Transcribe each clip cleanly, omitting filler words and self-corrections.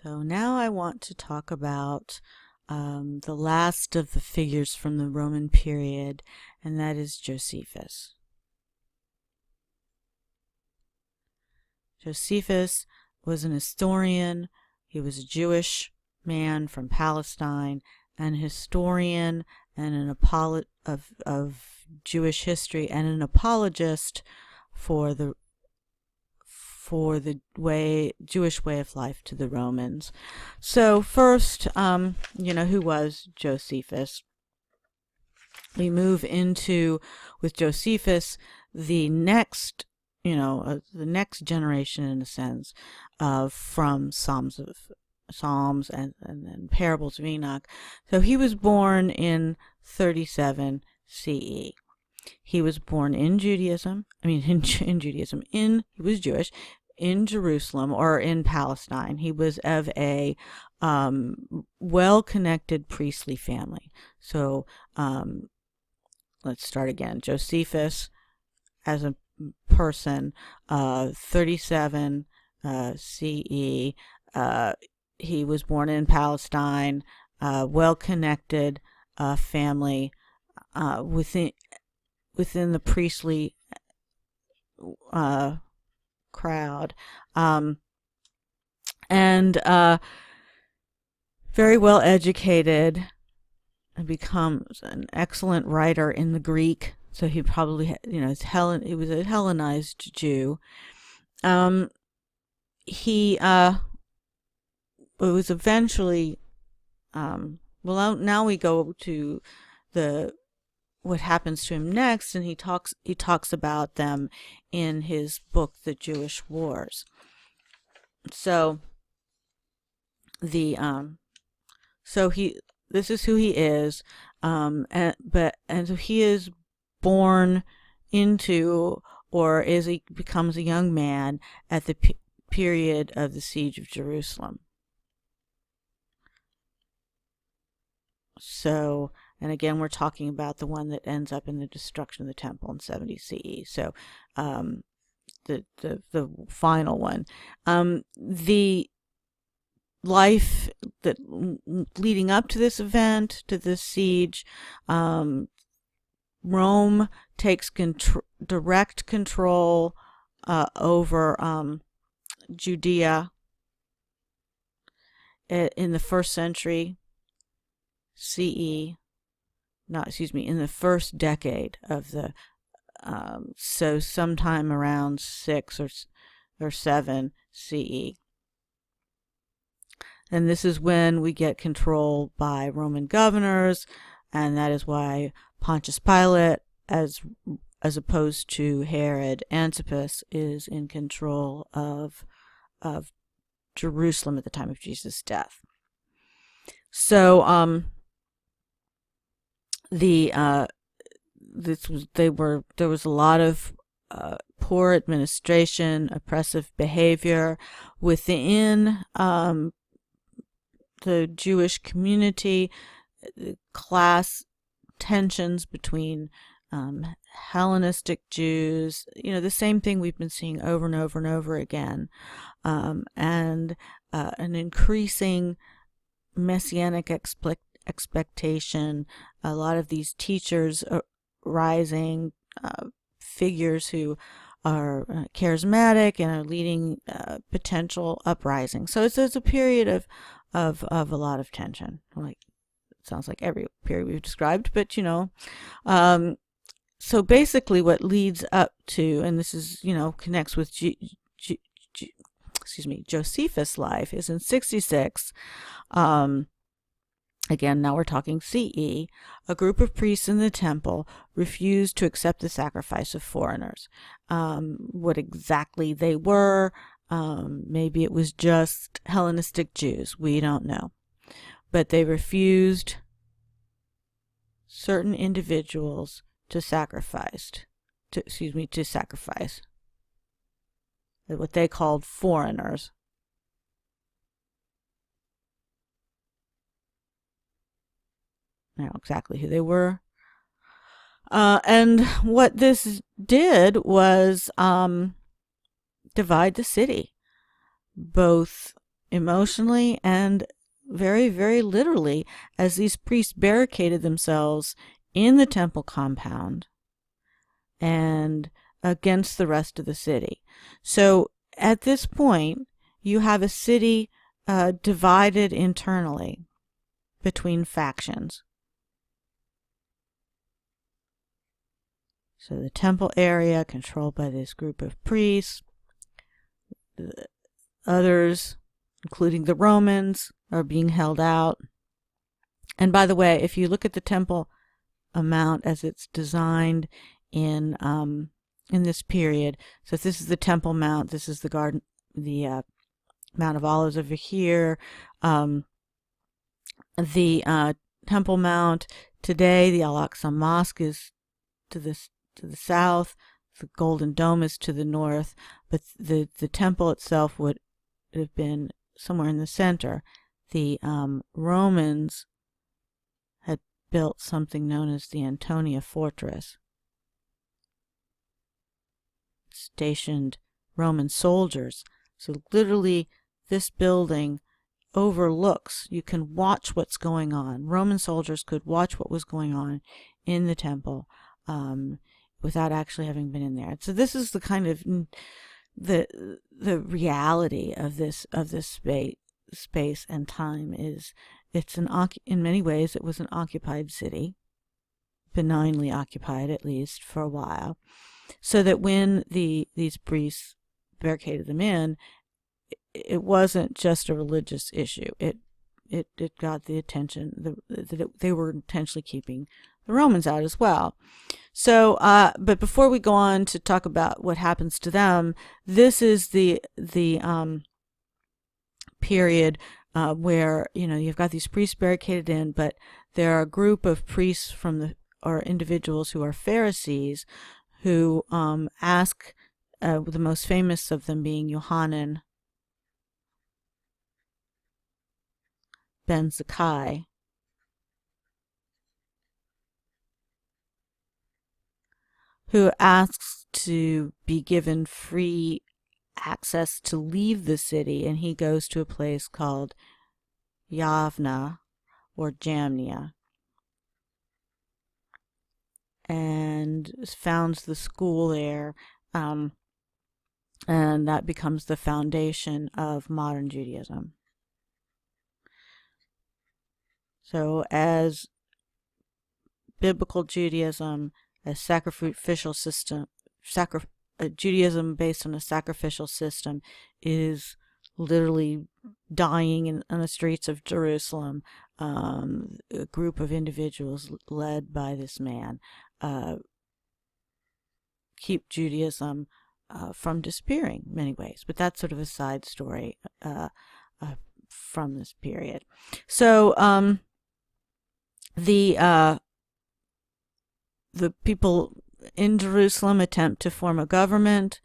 So now I want to talk about the last of the figures from the Roman period, and that is Josephus. Josephus was an historian. He was a Jewish man from Palestine, an historian and an of Jewish history, and an apologist for the Jewish way of life to the Romans. So first, who was Josephus? We move into, with Josephus, the next generation, in a sense, from Psalms and then Parables of Enoch. So he was born in 37 CE. He was born in Judaism. He was Jewish, in Jerusalem or in Palestine. He was of a well-connected priestly family. So let's start again. Josephus, as a person, 37 CE. He was born in Palestine, well-connected family within the priestly crowd, and very well educated, and becomes an excellent writer in the Greek. So he probably, he was a Hellenized Jew. He was eventually, now we go to what happens to him next, and he talks about them in his book, The Jewish Wars. So this is who he is, and so he is born into, or he becomes a young man at the period of the siege of Jerusalem. So, and again, we're talking about the one that ends up in the destruction of the temple in 70 CE. So, the final one. The life that leading up to this event, to this siege, Rome takes direct control over Judea in the first century CE. In the first decade of the, so sometime around 6 or 7 CE. And this is when we get control by Roman governors, and that is why Pontius Pilate, as opposed to Herod Antipas, is in control of Jerusalem at the time of Jesus' death. So there was a lot of poor administration, oppressive behavior within the Jewish community, class tensions between Hellenistic Jews, the same thing we've been seeing over and over and over again, and an increasing messianic expectation. A lot of these teachers are rising, figures who are charismatic and are leading potential uprising. So it's a period of a lot of tension. Like, it sounds like every period we've described, but so basically what leads up to, and this is connects with Josephus' life, is in 66. Again, now we're talking CE, a group of priests in the temple refused to accept the sacrifice of foreigners. What exactly they were, maybe it was just Hellenistic Jews, we don't know. But they refused certain individuals to sacrifice, what they called foreigners. Now exactly who they were. And what this did was divide the city, both emotionally and very, very literally, as these priests barricaded themselves in the temple compound and against the rest of the city. So at this point, you have a city divided internally between factions. So the temple area controlled by this group of priests. Others, including the Romans, are being held out. And by the way, if you look at the temple mount as it's designed in this period, so if this is the Temple Mount, this is the garden, the Mount of Olives over here. The Temple Mount today, the Al-Aqsa Mosque is to the south. The Golden Dome is to the north, but the temple itself would have been somewhere in the center. The Romans had built something known as the Antonia Fortress, stationed Roman soldiers. So literally this building overlooks, you can watch what's going on. Roman soldiers could watch what was going on in the temple without actually having been in there. So this is the kind of the reality of this space and time. Is it's in many ways it was an occupied city, benignly occupied at least for a while, so that when these priests barricaded them in, it wasn't just a religious issue. It got the attention that they were intentionally keeping the Romans out as well. So, but before we go on to talk about what happens to them, this is the period where you've got these priests barricaded in, but there are a group of priests or individuals who are Pharisees who ask, the most famous of them being Yohanan ben Zakkai, who asks to be given free access to leave the city, and he goes to a place called Yavna or Jamnia and founds the school there, and that becomes the foundation of modern Judaism. So as biblical Judaism, a sacrificial system, Judaism based on a sacrificial system, is literally dying on the streets of Jerusalem. A group of individuals led by this man keep Judaism from disappearing in many ways. But that's sort of a side story from this period. So the people in Jerusalem attempt to form a government,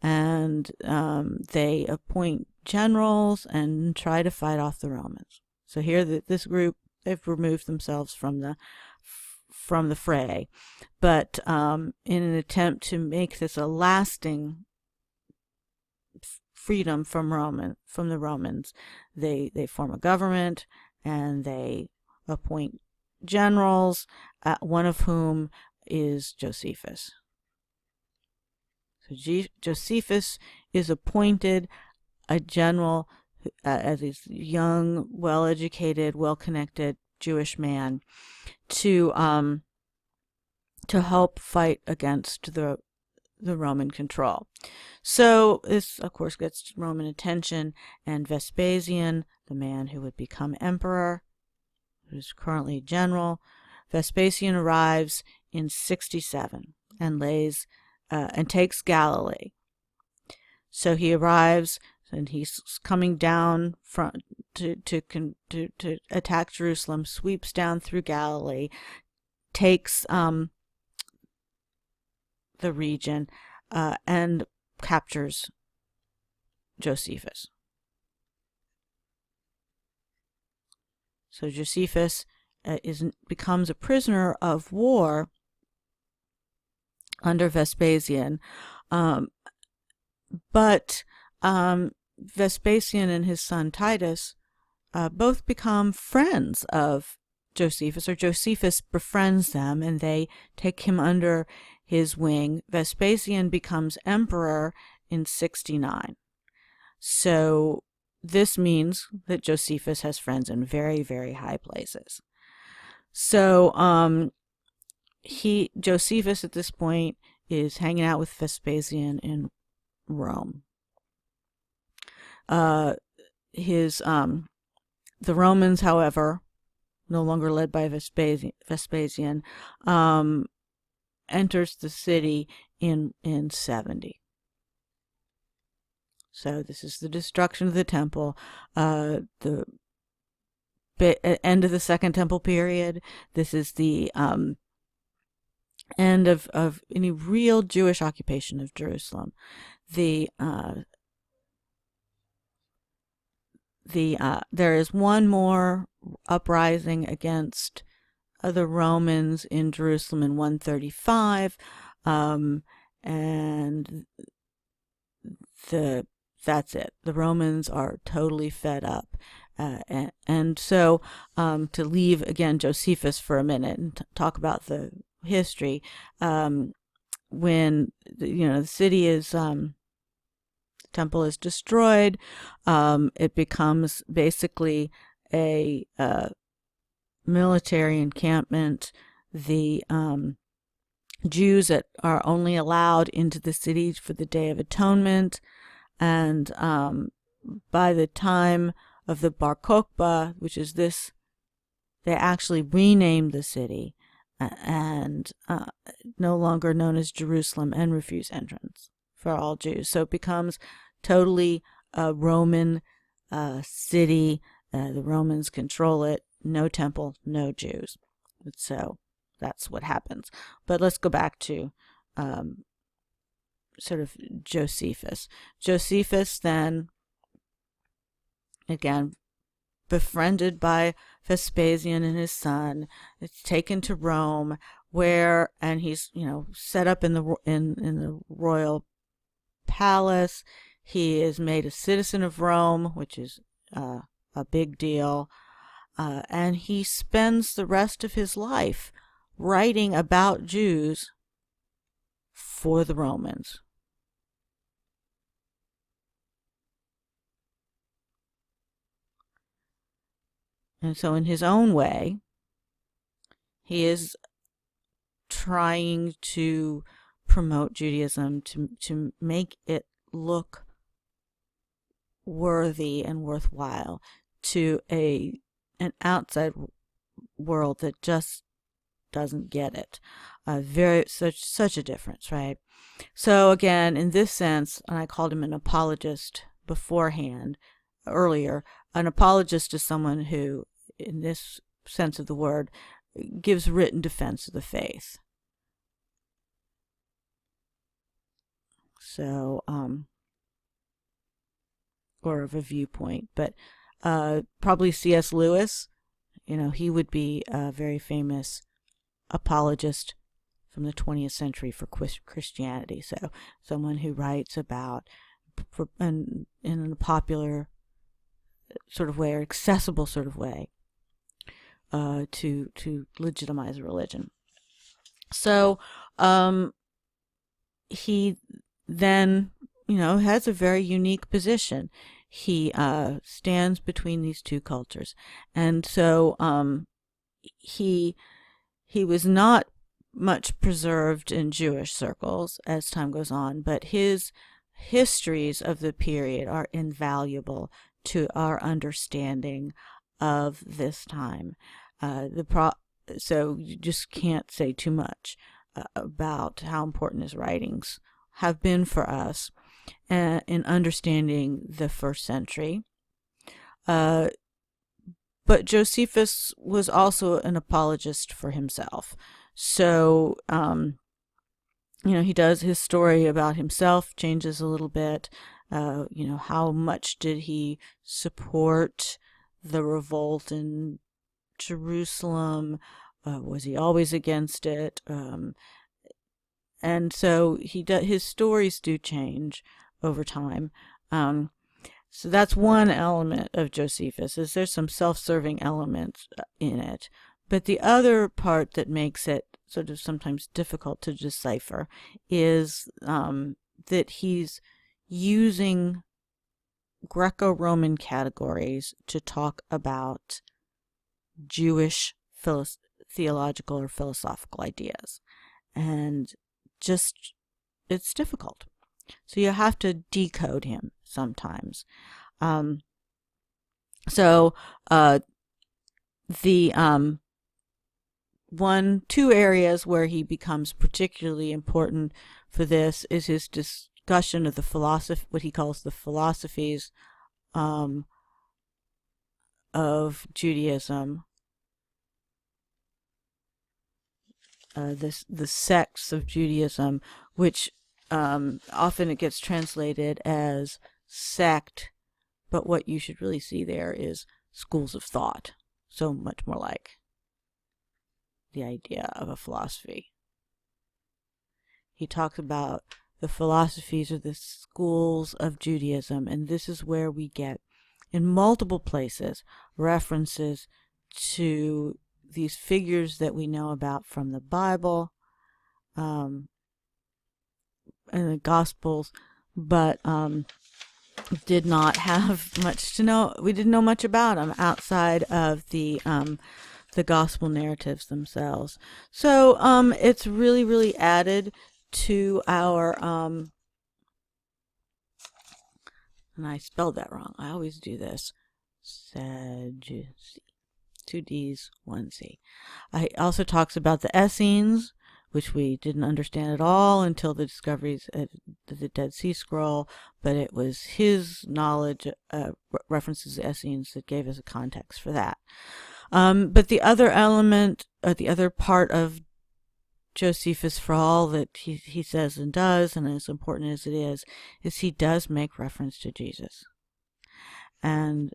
and they appoint generals and try to fight off the Romans. So here, this group, they've removed themselves from the fray, but in an attempt to make this a lasting freedom from the Romans, they form a government and they appoint generals, one of whom is Josephus. So Josephus is appointed a general as a young, well-educated, well-connected Jewish man to help fight against the Roman control. So this, of course, gets Roman attention, and Vespasian, the man who would become emperor, who's currently general, Vespasian arrives in 67 and takes Galilee. So he arrives and he's coming down to attack Jerusalem, sweeps down through Galilee, takes the region, and captures Josephus. So Josephus becomes a prisoner of war under Vespasian, but Vespasian and his son Titus both become friends of Josephus, or Josephus befriends them, and they take him under his wing. Vespasian becomes emperor in 69. So this means that Josephus has friends in very, very high places. So Josephus at this point is hanging out with Vespasian in Rome. The Romans, however, no longer led by Vespasian, enters the city in 70. So this is the destruction of the temple, the end of the Second Temple period. This is the end of any real Jewish occupation of Jerusalem. There is one more uprising against the Romans in Jerusalem in 135, and that's it. The Romans are totally fed up. And so to leave, again, Josephus for a minute and talk about the history, when the city is... temple is destroyed, it becomes basically a military encampment. The Jews that are only allowed into the city for the Day of Atonement, and by the time of the Bar Kokhba, which is this, they actually renamed the city and no longer known as Jerusalem, and refuse entrance for all Jews. So it becomes totally a Roman city. The Romans control it. No temple, no Jews. So that's what happens. But let's go back to sort of Josephus. Josephus then, again, befriended by Vespasian and his son, is taken to Rome, and he's set up in the royal palace. He is made a citizen of Rome, which is a big deal, and he spends the rest of his life writing about Jews for the Romans. And so in his own way, he is trying to promote Judaism, to make it look worthy and worthwhile to an outside world that just doesn't get it. Such a difference, right? So again, in this sense, and I called him an apologist earlier, an apologist is someone who, in this sense of the word, gives written defense of the faith. So, or of a viewpoint, but probably C.S. Lewis, he would be a very famous apologist from the 20th century for Christianity. So someone who writes about, in a popular sort of way, or accessible sort of way, to legitimize religion. So he then, has a very unique position. He stands between these two cultures, and so he was not much preserved in Jewish circles as time goes on, but his histories of the period are invaluable to our understanding of this time. So you just can't say too much about how important his writings have been for us in understanding the first century. But Josephus was also an apologist for himself. So, he does, his story about himself changes a little bit. How much did he support the revolt in Jerusalem? Was he always against it? And so his stories do change over time. So that's one element of Josephus, is there's some self-serving elements in it. But the other part that makes it sort of sometimes difficult to decipher is that he's using Greco-Roman categories to talk about Jewish theological or philosophical ideas. And just, it's difficult. So you have to decode him sometimes. The two areas where he becomes particularly important for this is his discussion of the what he calls the philosophies of Judaism, the sects of Judaism, which often it gets translated as sect, but what you should really see there is schools of thought. So much more like the idea of a philosophy. He talks about the philosophies or the schools of Judaism, and this is where we get, in multiple places, references to these figures that we know about from the Bible and the Gospels, but did not have much to know. We didn't know much about them outside of the gospel narratives themselves. So it's really, really added to our and I spelled that wrong. I always do this. Sadducee. 2 D's, 1 C. It also talks about the Essenes, which we didn't understand at all until the discoveries of the Dead Sea Scroll, but it was his knowledge, references the Essenes, that gave us a context for that. But the other element, the other part of Josephus, for all that he says and does, and as important as it is he does make reference to Jesus. And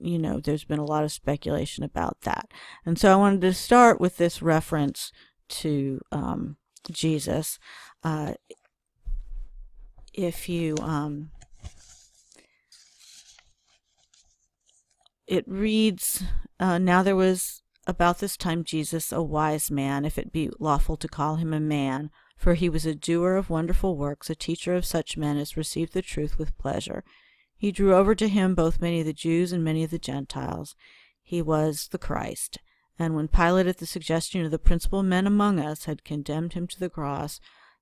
there's been a lot of speculation about that. And so I wanted to start with this reference to Jesus. If you, it reads, now there was about this time Jesus, a wise man, if it be lawful to call him a man, for he was a doer of wonderful works, a teacher of such men as received the truth with pleasure. He drew over to him both many of the Jews and many of the Gentiles. He was the Christ. And when Pilate, at the suggestion of the principal men among us, had condemned him to the cross,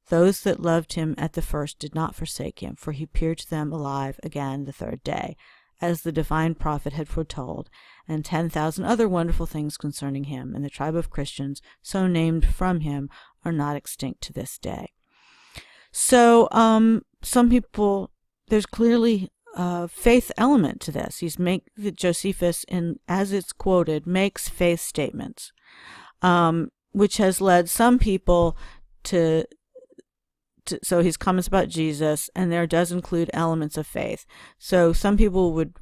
those that loved him at the first did not forsake him, for he appeared to them alive again the third day, as the divine prophet had foretold, and 10,000 other wonderful things concerning him, and the tribe of Christians, so named from him, are not extinct to this day. So some people, there's clearly faith element to this. Josephus, as it's quoted, makes faith statements, which has led some people to so his comments about Jesus, and there does include elements of faith. So some people would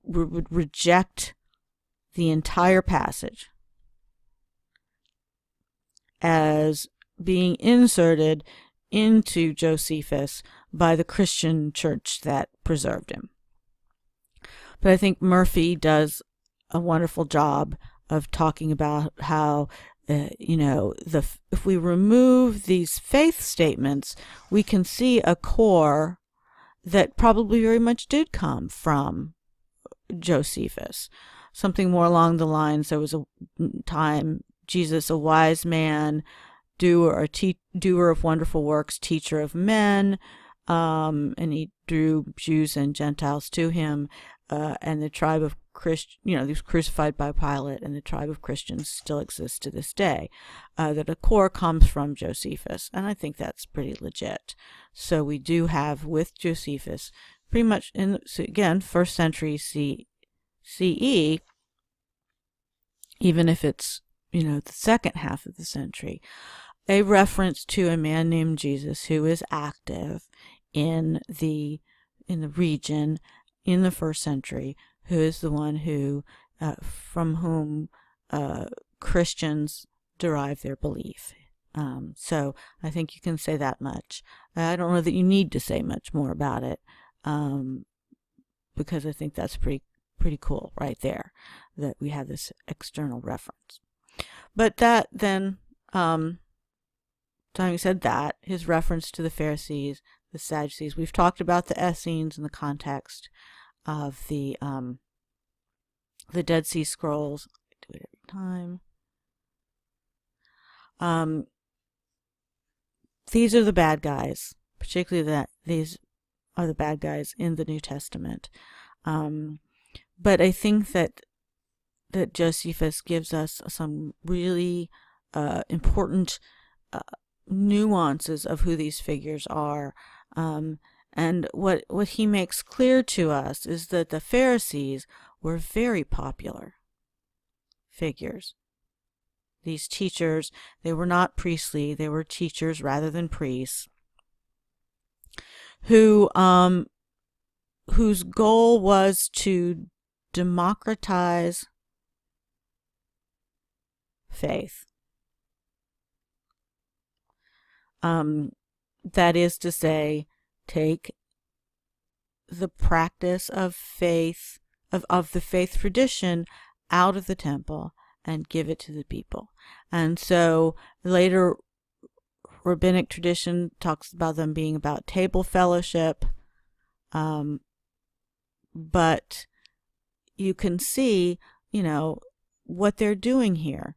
reject the entire passage as being inserted into Josephus by the Christian church that preserved him. But I think Murphy does a wonderful job of talking about how, if we remove these faith statements, we can see a core that probably very much did come from Josephus. Something more along the lines, there was a time, Jesus, a wise man, doer of wonderful works, teacher of men, and he drew Jews and Gentiles to him, and the tribe of he was crucified by Pilate, and the tribe of Christians still exists to this day. That a core comes from Josephus, and I think that's pretty legit. So we do have with Josephus, pretty much again, 1st century CE, even if it's the second half of the century, a reference to a man named Jesus who is active in the region in the 1st century, who is the one who from whom Christians derive their belief. So I think you can say that much. I don't know that you need to say much more about it, because I think that's pretty cool right there, that we have this external reference. But that then, having said that, his reference to the Pharisees, the Sadducees, we've talked about the Essenes in the context of the Dead Sea Scrolls. I do it every time. These are the bad guys, particularly these are the bad guys in the New Testament. But I think that Josephus gives us some really important nuances of who these figures are. And what he makes clear to us is that the Pharisees were very popular figures. These teachers, they were not priestly, they were teachers rather than priests, whose goal was to democratize faith. That is to say, take the practice of faith, of the faith tradition out of the temple and give it to the people. And so later rabbinic tradition talks about them being about table fellowship, but you can see, what they're doing here.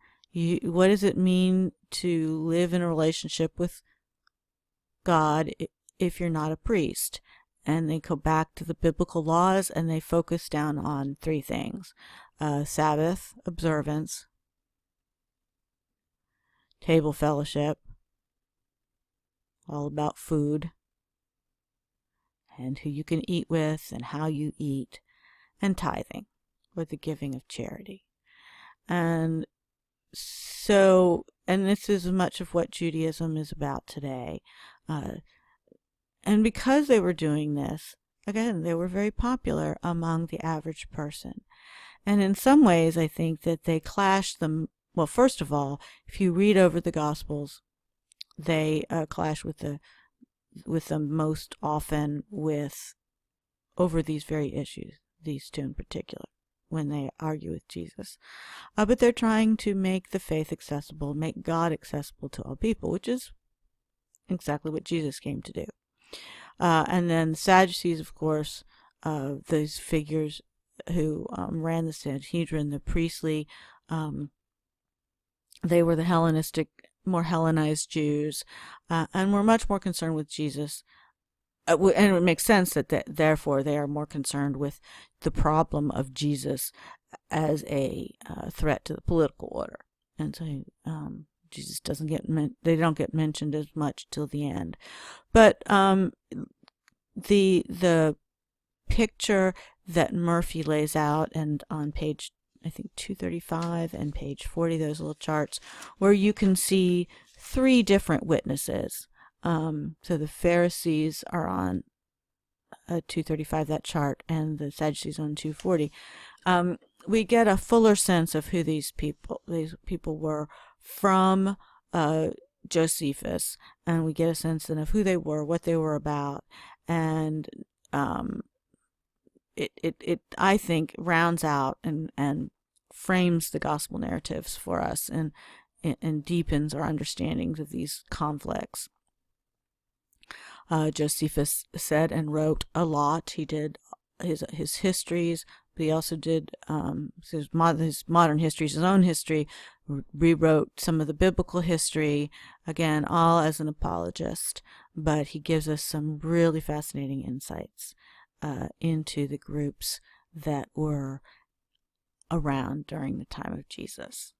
What does it mean to live in a relationship with God if you're not a priest? And they go back to the biblical laws and they focus down on three things: Sabbath observance, table fellowship, all about food and who you can eat with and how you eat, and tithing, or the giving of charity. And so, and this is much of what Judaism is about today. And because they were doing this, again, they were very popular among the average person. And in some ways, I think that they clash them. Well, first of all, if you read over the Gospels, they clash with them most often over these very issues, these two in particular, when they argue with Jesus. But they're trying to make the faith accessible, make God accessible to all people, which is exactly what Jesus came to do. And then the Sadducees, of course, those figures who ran the Sanhedrin, the priestly, they were the Hellenistic, more Hellenized Jews, and were much more concerned with Jesus. And it makes sense that therefore they are more concerned with the problem of Jesus as a threat to the political order. And so Jesus doesn't they don't get mentioned as much till the end. But the picture that Murphy lays out, and on page, I think, 235 and page 40, those little charts, where you can see three different witnesses. So the Pharisees are on 235, that chart, and the Sadducees on 240. We get a fuller sense of who these people were from Josephus, and we get a sense then of who they were, what they were about, and it I think rounds out and frames the gospel narratives for us and deepens our understandings of these conflicts. Josephus said and wrote a lot. He did his histories, but he also did his modern histories, his own history, rewrote some of the biblical history, again, all as an apologist, but he gives us some really fascinating insights into the groups that were around during the time of Jesus.